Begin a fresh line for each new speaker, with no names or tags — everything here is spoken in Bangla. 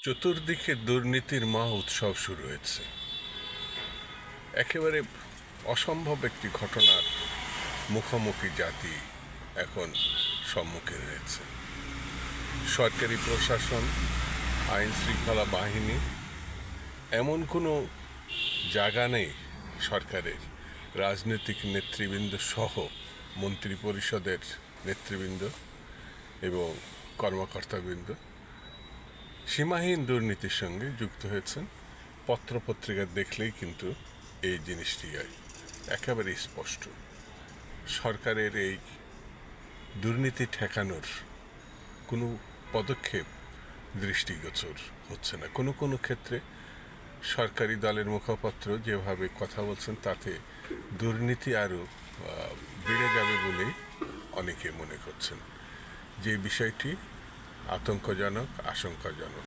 চতুর্দিকে দুর্নীতির মহা উৎসব শুরু হয়েছে। একেবারে অসম্ভব একটি ঘটনার মুখোমুখি জাতি এখন সম্মুখীন হয়েছে। সরকারি প্রশাসন, আইন শৃঙ্খলা বাহিনী, এমন কোনো জায়গা নেই সরকারের, রাজনৈতিক নেতৃবৃন্দ সহ মন্ত্রী পরিষদের নেতৃবৃন্দ এবং কর্মকর্তাবৃন্দ সীমাহীন দুর্নীতির সঙ্গে যুক্ত হয়েছেন। পত্রপত্রিকা দেখলেই কিন্তু এই জিনিসটি একেবারে স্পষ্ট। সরকারের এই দুর্নীতি ঠেকানোর কোনো পদক্ষেপ দৃষ্টিগোচর হচ্ছে না। কোনো কোনো ক্ষেত্রে সরকারি দলের মুখপাত্র যেভাবে কথা বলছেন তাতে দুর্নীতি আরও বেড়ে যাবে বলেই অনেকে মনে করছেন, যে বিষয়টি আতঙ্কজনক, আশঙ্কাজনক।